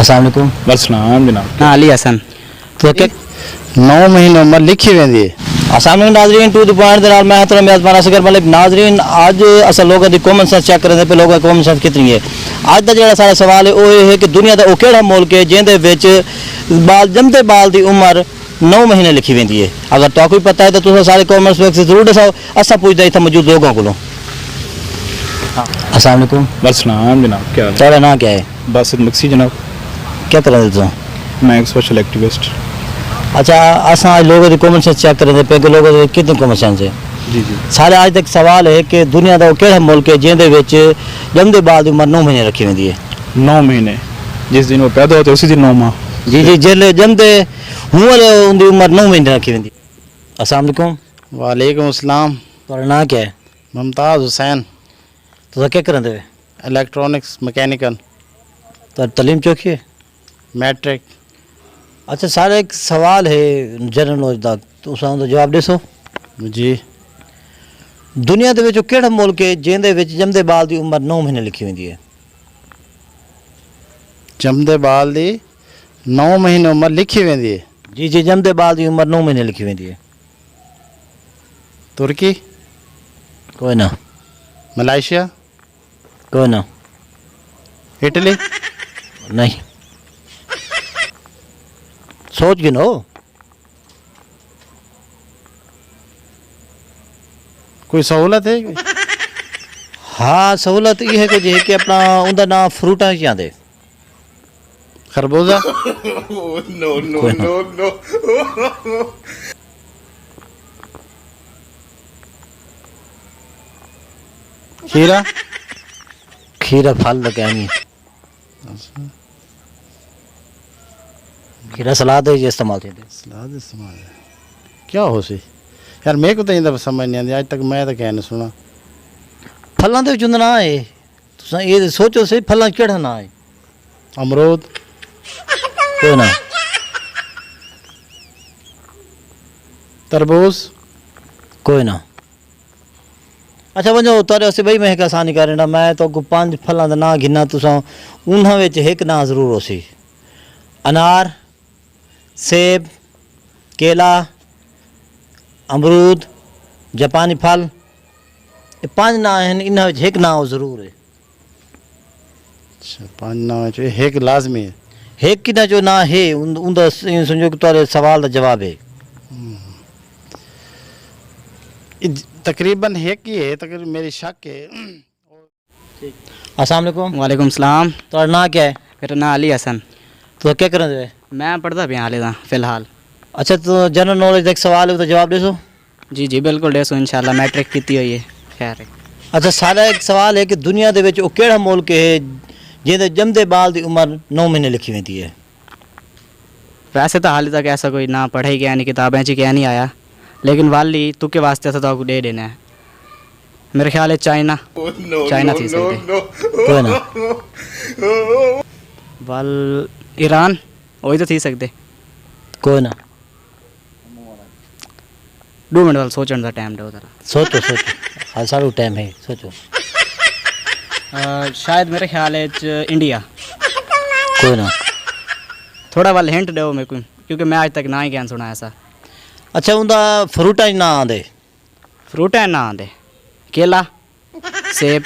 अस्सलाम वालेकुम। वसलाम जनाब। हाँ अली हसन। तो 9 महीने उम्र लिखी वेंदी है। अस्सलाम वालेकुम नाज़रीन, टू द पॉइंट दे नाल मैं तेरा मेज़बान असगर मलिक। नाज़रीन अज असां लोगों की कॉमन सेंस चेक करें पे लोगों की कॉमन सेंस कितनी है। अज का जो सारा सवाल है वो ये है कि दुनिया का वो केड़ा मुल्क है जिंदे विच बाल जमदे बाल की उम्र 9 महीने लिखी वेंदी है। अगर तुहानू पता है तो तुम सारे कॉमन सेंस जरूर दसाओ। असां पुछदे इत्थे मौजूद लोगों को। अस्सलाम वालेकुम। वसलाम जनाब। क्या हाल है? तेरा नाम क्या है? बासित मक्सी जनाब। क्या तरह तुम? मैं एक सोशल एक्टिविस्ट। अच्छा, असां लोगों की कॉमन सेंस चेक करें पे लोगों की कितनी कॉमन सेंस है। जी जी। सारे आज तक सवाल है कि दुनिया का वो केड़ा मुल्क है जिंदे विच जमदे बाल की उम्र 9 महीने रखी वेंदी है। 9 महीने जिस दिन वो पैदा होते उसी दिन 9 माह। जी जी, जिसले जमदे हूँ उनकी उम्र 9 महीने रखी वेंदी। अस्सलाम वालेकुम। वालेकुम अस्सलाम। तुम्हारा नाम क्या है? मुमताज़ हुसैन। तो क्या करें? इलेक्ट्रॉनिक्स मैकेनिकल तो तालीम चौकी है? मैट्रिक। अच्छा, सारे एक सवाल है जनरल नॉलेज का, तुम तो जवाब दसो जी। दुनिया के केड़ा मुल्क है जिंदे विच जमदे बाल की उम्र 9 महीने लिखी वेंदी है। जमदे बाल दी 9 महीने उम्र लिखी वेंदी है। जी जी, जमदे बाल की उम्र 9 महीने लिखी वेंदी है। तुर्की, कोई ना, मलेशिया, कोई ना, इटली। नहीं, सोच गिनो। कोई सहूलत है? हाँ, सहूलत ये है कि अपना उनका नाम फ्रूटा च आंदे। खरबूजा। खीरा। खीरा फल तो क्या नहीं, खीरा सलाद है इस्तेमाल थे। सलाद इस्तेमाल क्या हो सी यार, मेरे को तो इंदा समझ नहीं आती आज तक। मैं तो कहने सुना फलों के चुंद ना है। तुम ये सोचो सही, फलों केड़ा ना है? अमरूद, कोई ना, तरबूज। कोई ना। अच्छा वजो तारे वास्ते भाई मैं एक आसानी करना, मैं तो 5 फलों का ना गिना, तुसा उन्होंने एक ना जरूर हो सी। अनार, सेब, केला, अमरूद, जापानी फल, ये 5 ना हैं, इन्होंने एक ना हो जरूर है। अच्छा, 5 नाम है, एक लाजमी है। एक की ना जो ना है उनका समझो कि तारे सवाल का जवाब है। तकरीबन एक ही है, तकरीबन मेरी शक है। अस्सलाम वालेकुम। वालेकुम सलाम। तुम्हारा नाम क्या है? मेरा नाम अली हसन। तो क्या करें थे? मैं पढ़ता भी हाले दा फिलहाल। अच्छा, तो जनरल नॉलेज एक सवाल है तो जवाब दे सो। जी जी बिल्कुल डेसो इंशाल्लाह। मैट्रिक की हुई है। खैर है। अच्छा, सारा एक सवाल है कि दुनिया के विच वो केड़ा मुल्क है जिंदे जमदे बाल की उम्र 9 महीने लिखी वेंदी है। वैसे तो हाल तक ऐसा कोई ना पढ़ाई गया नहीं, किताबें च क्या नहीं आया, लेकिन वाली तुके वास्ते तो आपको दे देना है। मेरे ख्याल है चाइना। चाइना थी सकते। कोई ना, वाल ईरान वही तो थी सकते। कोई ना, 2 मिनट वाल सोचने का टाइम दो जरा। सोचो सोचो, हाँ सारू टाइम है, सोचो। शायद मेरे ख्याल है इंडिया। कोई ना। थोड़ा वाल हिंट दो मेरे को, क्योंकि मैं आज तक ना ही ज्ञान सुना ऐसा। अच्छा, उनका फ्रूटा ना आंदे। फ्रूट है ना आंदे। केला, सेब,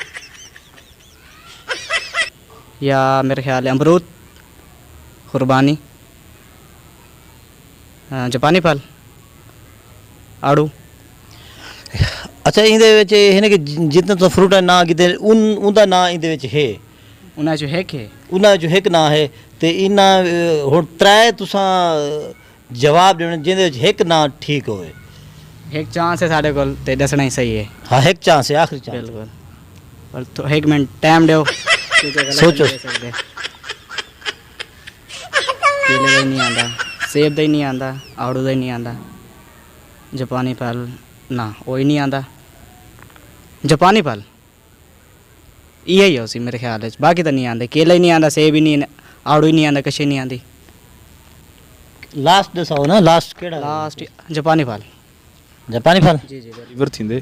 या मेरे ख्याल है अमरूद, कुर्बानी, जापानी फल, आड़ू। अच्छा, इंदे विच है ना कि जितने तो फ्रूटा ना गिते उनका ना इंदे विच है। उन्हें जो है कि उन्हें जो एक ना है तो इन्ना हुण 3 तुसा जवाब देने जिंदे विच एक ना ठीक होए। एक चांस है साढ़े को ते दसना ही सही है। हाँ, एक चांस है, आखिरी चांस। बिल्कुल। और तो 1 मिनट टाइम दो। सोचो। केले का ही नहीं आंदा, सेब का ही नहीं आंदा, आड़ू का ही नहीं आंदा, जापानी फल ना वो ही नहीं आंदा। जापानी फल यही है उसी मेरे ख्याल है। बाकी तो नहीं आंदे। केला ही नहीं आंदा, सेब ही नहीं, आड़ू ही नहीं आंदा, कशी नहीं आंदी। लास्ट दसाओ ना, लास्ट केड़ा? लास्ट जापानी फल। जापानी फल। जी जी रिवर थींदे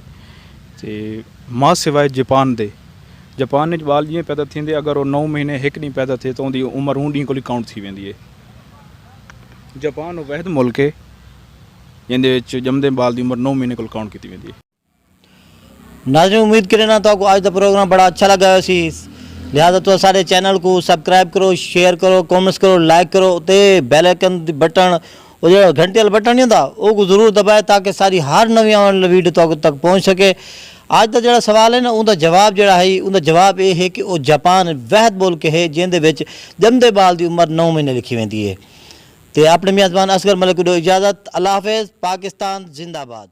ते मां सिवाय जापान दे जापान में बाल जीअं पैदा थींदे अगर वो 9 महीने हिकु ॾींहुं पैदा थिए त उनजी उमिरि उन ॾींहुं को काउंट थी वेंदी आहे। जापान वो वाहिद मुल्क है जंहिंजे विच ॼमंदे बाल की उमिरि 9 महीने को काउंट की वेंदी है। नाज़रीन उम्मीद करें ना तो आज का प्रोग्राम बड़ा अच्छा लगा सी, लिहाजा तो सारे चैनल को सब्सक्राइब करो, शेयर करो, कमेंट्स करो, लाइक करो ते बैल आइकन दी बटन और जो घंटे वाला बटन नहीं होंदा वो जरूर दबाए ताकि सारी हर नवी आने वाली वीडियो तक पहुँच सके। आज का जो सवाल है ना उनका जवाब जोड़ा है उनका जवाब ये है कि वो जापान वहद मुल्क है जिंदे विच जमदे बाल की उम्र 9 महीने लिखी वेंदी है। तो अपने मेज़बान असगर मलिक को इजाज़त। अल्लाह हाफिज़। पाकिस्तान जिंदाबाद।